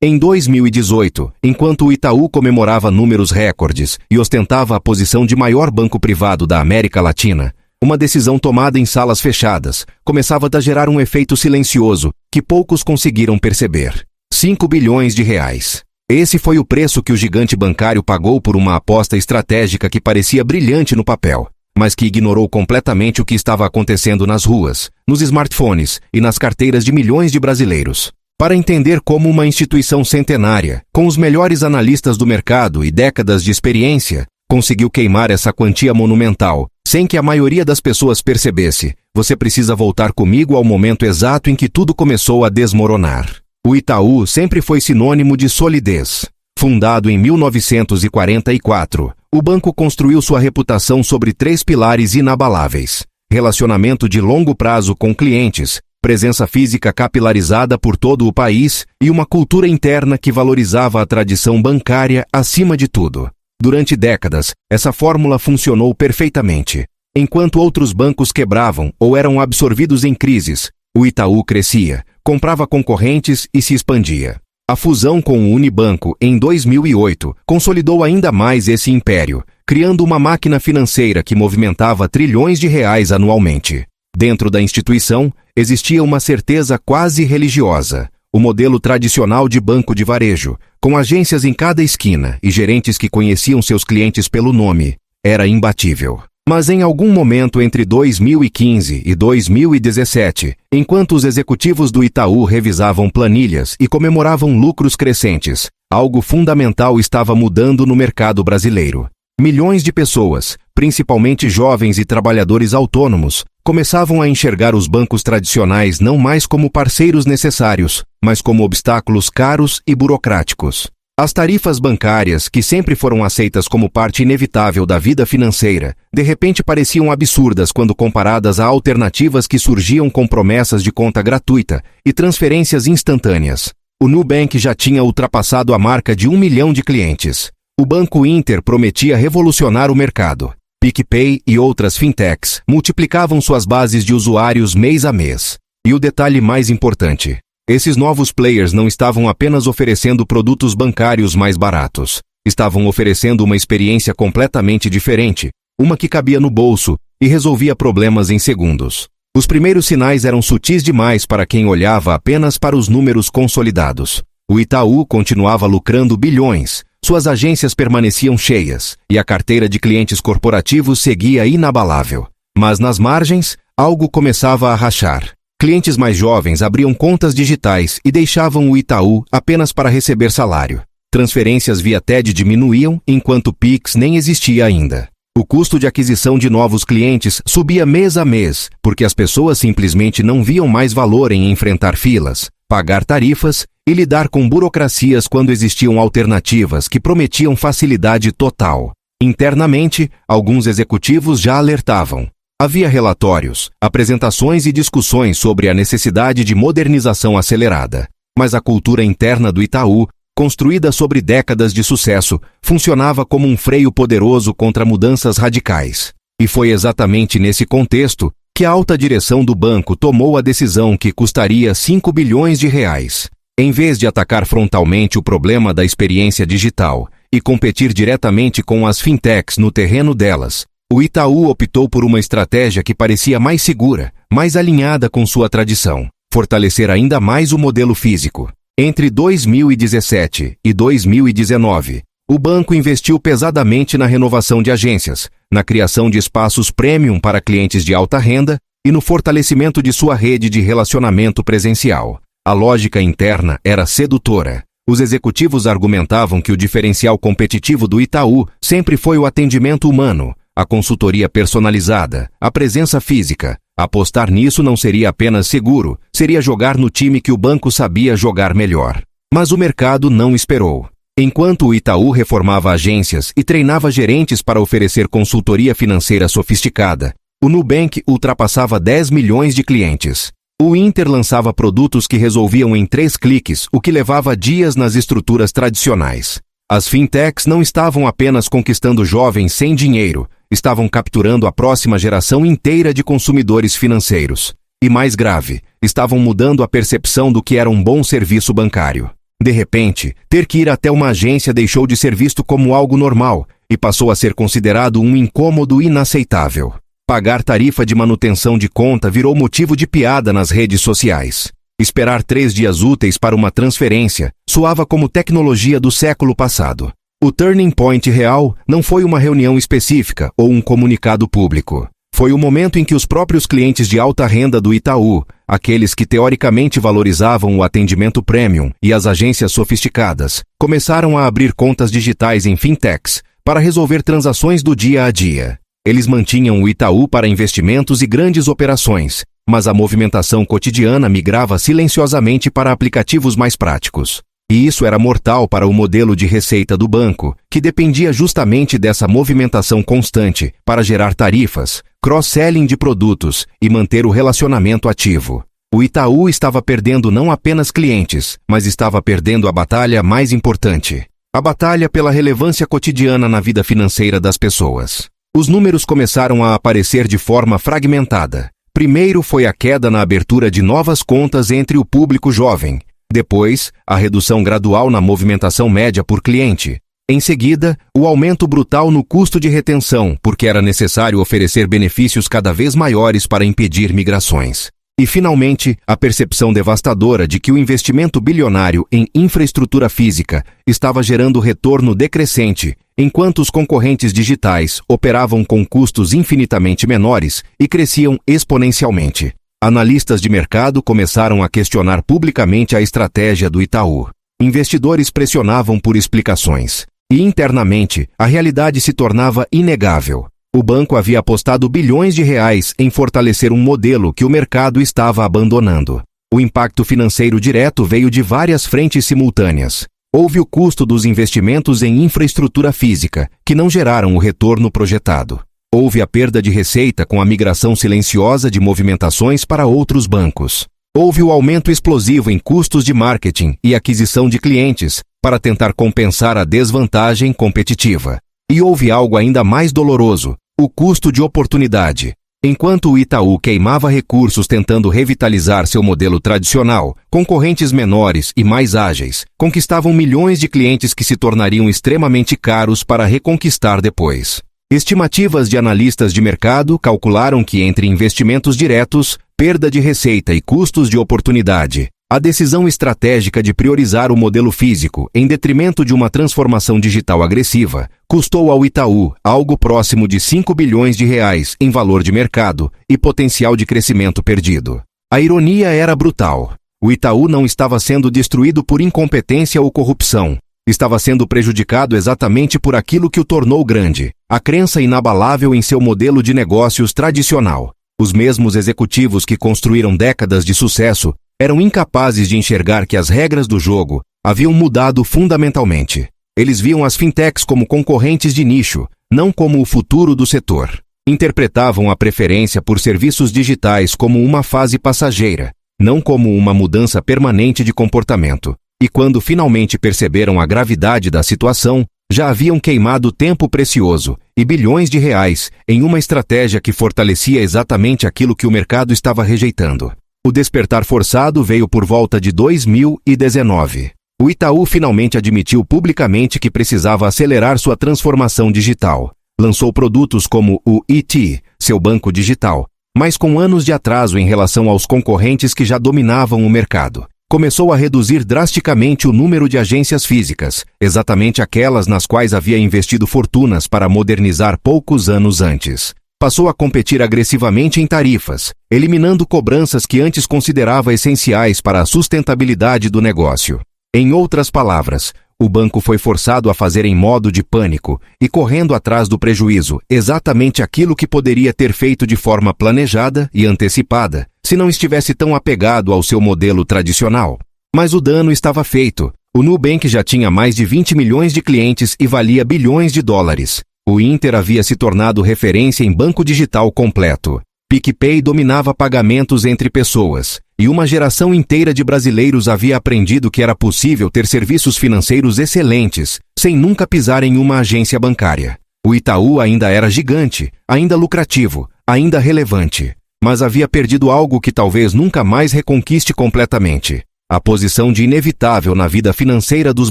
Em 2018, enquanto o Itaú comemorava números recordes e ostentava a posição de maior banco privado da América Latina, uma decisão tomada em salas fechadas começava a gerar um efeito silencioso que poucos conseguiram perceber. 5 bilhões de reais. Esse foi o preço que o gigante bancário pagou por uma aposta estratégica que parecia brilhante no papel, mas que ignorou completamente o que estava acontecendo nas ruas, nos smartphones e nas carteiras de milhões de brasileiros. Para entender como uma instituição centenária, com os melhores analistas do mercado e décadas de experiência, conseguiu queimar essa quantia monumental, sem que a maioria das pessoas percebesse, você precisa voltar comigo ao momento exato em que tudo começou a desmoronar. O Itaú sempre foi sinônimo de solidez. Fundado em 1944, o banco construiu sua reputação sobre 3 pilares inabaláveis: relacionamento de longo prazo com clientes, presença física capilarizada por todo o país e uma cultura interna que valorizava a tradição bancária acima de tudo. Durante décadas, essa fórmula funcionou perfeitamente. Enquanto outros bancos quebravam ou eram absorvidos em crises, o Itaú crescia, comprava concorrentes e se expandia. A fusão com o Unibanco, em 2008, consolidou ainda mais esse império, criando uma máquina financeira que movimentava trilhões de reais anualmente. Dentro da instituição, existia uma certeza quase religiosa: o modelo tradicional de banco de varejo, com agências em cada esquina e gerentes que conheciam seus clientes pelo nome, era imbatível. Mas em algum momento entre 2015 e 2017, enquanto os executivos do Itaú revisavam planilhas e comemoravam lucros crescentes, algo fundamental estava mudando no mercado brasileiro. Milhões de pessoas, principalmente jovens e trabalhadores autônomos, começavam a enxergar os bancos tradicionais não mais como parceiros necessários, mas como obstáculos caros e burocráticos. As tarifas bancárias, que sempre foram aceitas como parte inevitável da vida financeira, de repente pareciam absurdas quando comparadas a alternativas que surgiam com promessas de conta gratuita e transferências instantâneas. O Nubank já tinha ultrapassado a marca de 1 milhão de clientes. O Banco Inter prometia revolucionar o mercado. PicPay e outras fintechs multiplicavam suas bases de usuários mês a mês. E o detalhe mais importante: esses novos players não estavam apenas oferecendo produtos bancários mais baratos. Estavam oferecendo uma experiência completamente diferente, uma que cabia no bolso e resolvia problemas em segundos. Os primeiros sinais eram sutis demais para quem olhava apenas para os números consolidados. O Itaú continuava lucrando bilhões, suas agências permaneciam cheias e a carteira de clientes corporativos seguia inabalável. Mas nas margens, algo começava a rachar. Clientes mais jovens abriam contas digitais e deixavam o Itaú apenas para receber salário. Transferências via TED diminuíam, enquanto o Pix nem existia ainda. O custo de aquisição de novos clientes subia mês a mês, porque as pessoas simplesmente não viam mais valor em enfrentar filas, pagar tarifas e lidar com burocracias quando existiam alternativas que prometiam facilidade total. Internamente, alguns executivos já alertavam. Havia relatórios, apresentações e discussões sobre a necessidade de modernização acelerada. Mas a cultura interna do Itaú, construída sobre décadas de sucesso, funcionava como um freio poderoso contra mudanças radicais. E foi exatamente nesse contexto que a alta direção do banco tomou a decisão que custaria 5 bilhões de reais. Em vez de atacar frontalmente o problema da experiência digital e competir diretamente com as fintechs no terreno delas, o Itaú optou por uma estratégia que parecia mais segura, mais alinhada com sua tradição: fortalecer ainda mais o modelo físico. Entre 2017 e 2019, o banco investiu pesadamente na renovação de agências, na criação de espaços premium para clientes de alta renda e no fortalecimento de sua rede de relacionamento presencial. A lógica interna era sedutora. Os executivos argumentavam que o diferencial competitivo do Itaú sempre foi o atendimento humano, a consultoria personalizada, a presença física. Apostar nisso não seria apenas seguro, seria jogar no time que o banco sabia jogar melhor. Mas o mercado não esperou. Enquanto o Itaú reformava agências e treinava gerentes para oferecer consultoria financeira sofisticada, o Nubank ultrapassava 10 milhões de clientes. O Inter lançava produtos que resolviam em 3 cliques, o que levava dias nas estruturas tradicionais. As fintechs não estavam apenas conquistando jovens sem dinheiro, estavam capturando a próxima geração inteira de consumidores financeiros. E mais grave, estavam mudando a percepção do que era um bom serviço bancário. De repente, ter que ir até uma agência deixou de ser visto como algo normal e passou a ser considerado um incômodo inaceitável. Pagar tarifa de manutenção de conta virou motivo de piada nas redes sociais. Esperar 3 dias úteis para uma transferência soava como tecnologia do século passado. O turning point real não foi uma reunião específica ou um comunicado público. Foi o momento em que os próprios clientes de alta renda do Itaú, aqueles que teoricamente valorizavam o atendimento premium e as agências sofisticadas, começaram a abrir contas digitais em fintechs para resolver transações do dia a dia. Eles mantinham o Itaú para investimentos e grandes operações, mas a movimentação cotidiana migrava silenciosamente para aplicativos mais práticos. E isso era mortal para o modelo de receita do banco, que dependia justamente dessa movimentação constante para gerar tarifas, cross-selling de produtos e manter o relacionamento ativo. O Itaú estava perdendo não apenas clientes, mas estava perdendo a batalha mais importante: a batalha pela relevância cotidiana na vida financeira das pessoas. Os números começaram a aparecer de forma fragmentada. Primeiro foi a queda na abertura de novas contas entre o público jovem. Depois, a redução gradual na movimentação média por cliente. Em seguida, o aumento brutal no custo de retenção, porque era necessário oferecer benefícios cada vez maiores para impedir migrações. E, finalmente, a percepção devastadora de que o investimento bilionário em infraestrutura física estava gerando retorno decrescente, enquanto os concorrentes digitais operavam com custos infinitamente menores e cresciam exponencialmente. Analistas de mercado começaram a questionar publicamente a estratégia do Itaú. Investidores pressionavam por explicações. E, internamente, a realidade se tornava inegável. O banco havia apostado bilhões de reais em fortalecer um modelo que o mercado estava abandonando. O impacto financeiro direto veio de várias frentes simultâneas. Houve o custo dos investimentos em infraestrutura física, que não geraram o retorno projetado. Houve a perda de receita com a migração silenciosa de movimentações para outros bancos. Houve o aumento explosivo em custos de marketing e aquisição de clientes para tentar compensar a desvantagem competitiva. E houve algo ainda mais doloroso: o custo de oportunidade. Enquanto o Itaú queimava recursos tentando revitalizar seu modelo tradicional, concorrentes menores e mais ágeis conquistavam milhões de clientes que se tornariam extremamente caros para reconquistar depois. Estimativas de analistas de mercado calcularam que entre investimentos diretos, perda de receita e custos de oportunidade, a decisão estratégica de priorizar o modelo físico em detrimento de uma transformação digital agressiva custou ao Itaú algo próximo de 5 bilhões de reais em valor de mercado e potencial de crescimento perdido. A ironia era brutal. O Itaú não estava sendo destruído por incompetência ou corrupção. Estava sendo prejudicado exatamente por aquilo que o tornou grande: a crença inabalável em seu modelo de negócios tradicional. Os mesmos executivos que construíram décadas de sucesso eram incapazes de enxergar que as regras do jogo haviam mudado fundamentalmente. Eles viam as fintechs como concorrentes de nicho, não como o futuro do setor. Interpretavam a preferência por serviços digitais como uma fase passageira, não como uma mudança permanente de comportamento. E quando finalmente perceberam a gravidade da situação, já haviam queimado tempo precioso e bilhões de reais em uma estratégia que fortalecia exatamente aquilo que o mercado estava rejeitando. O despertar forçado veio por volta de 2019. O Itaú finalmente admitiu publicamente que precisava acelerar sua transformação digital. Lançou produtos como o iti, seu banco digital, mas com anos de atraso em relação aos concorrentes que já dominavam o mercado. Começou a reduzir drasticamente o número de agências físicas, exatamente aquelas nas quais havia investido fortunas para modernizar poucos anos antes. Passou a competir agressivamente em tarifas, eliminando cobranças que antes considerava essenciais para a sustentabilidade do negócio. Em outras palavras, o banco foi forçado a fazer em modo de pânico e correndo atrás do prejuízo exatamente aquilo que poderia ter feito de forma planejada e antecipada, se não estivesse tão apegado ao seu modelo tradicional. Mas o dano estava feito. O Nubank já tinha mais de 20 milhões de clientes e valia bilhões de dólares. O Inter havia se tornado referência em banco digital completo. PicPay dominava pagamentos entre pessoas, e uma geração inteira de brasileiros havia aprendido que era possível ter serviços financeiros excelentes, sem nunca pisar em uma agência bancária. O Itaú ainda era gigante, ainda lucrativo, ainda relevante, mas havia perdido algo que talvez nunca mais reconquiste completamente: a posição de inevitável na vida financeira dos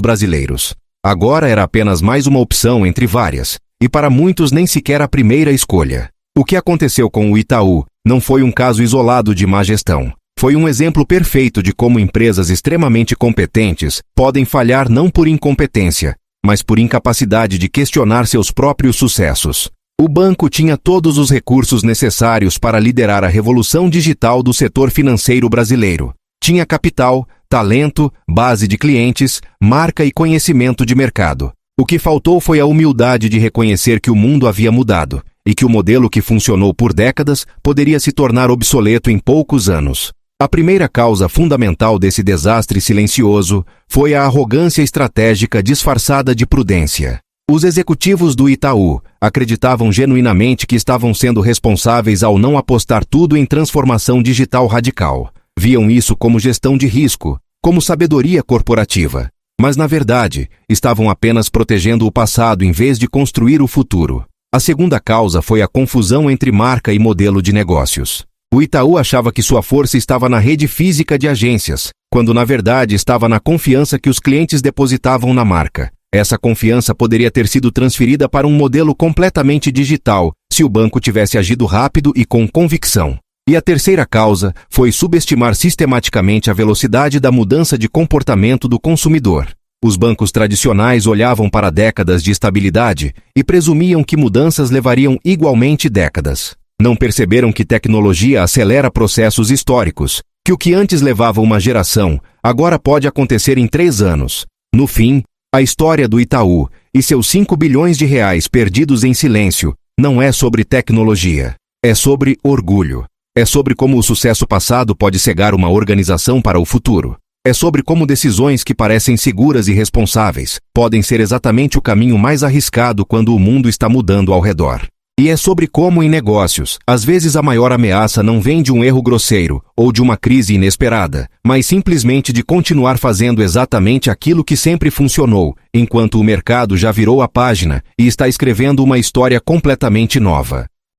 brasileiros. Agora era apenas mais uma opção entre várias, e para muitos nem sequer a primeira escolha. O que aconteceu com o Itaú não foi um caso isolado de má gestão. Foi um exemplo perfeito de como empresas extremamente competentes podem falhar não por incompetência, mas por incapacidade de questionar seus próprios sucessos. O banco tinha todos os recursos necessários para liderar a revolução digital do setor financeiro brasileiro. Tinha capital, talento, base de clientes, marca e conhecimento de mercado. O que faltou foi a humildade de reconhecer que o mundo havia mudado e que o modelo que funcionou por décadas poderia se tornar obsoleto em poucos anos. A primeira causa fundamental desse desastre silencioso foi a arrogância estratégica disfarçada de prudência. Os executivos do Itaú acreditavam genuinamente que estavam sendo responsáveis ao não apostar tudo em transformação digital radical. Viam isso como gestão de risco, como sabedoria corporativa. Mas, na verdade, estavam apenas protegendo o passado em vez de construir o futuro. A segunda causa foi a confusão entre marca e modelo de negócios. O Itaú achava que sua força estava na rede física de agências, quando na verdade estava na confiança que os clientes depositavam na marca. Essa confiança poderia ter sido transferida para um modelo completamente digital, se o banco tivesse agido rápido e com convicção. E a terceira causa foi subestimar sistematicamente a velocidade da mudança de comportamento do consumidor. Os bancos tradicionais olhavam para décadas de estabilidade e presumiam que mudanças levariam igualmente décadas. Não perceberam que tecnologia acelera processos históricos, que o que antes levava uma geração, agora pode acontecer em 3 anos. No fim, a história do Itaú e seus 5 bilhões de reais perdidos em silêncio não é sobre tecnologia. É sobre orgulho. É sobre como o sucesso passado pode cegar uma organização para o futuro. É sobre como decisões que parecem seguras e responsáveis podem ser exatamente o caminho mais arriscado quando o mundo está mudando ao redor. E é sobre como em negócios, às vezes a maior ameaça não vem de um erro grosseiro ou de uma crise inesperada, mas simplesmente de continuar fazendo exatamente aquilo que sempre funcionou, enquanto o mercado já virou a página e está escrevendo uma história completamente nova.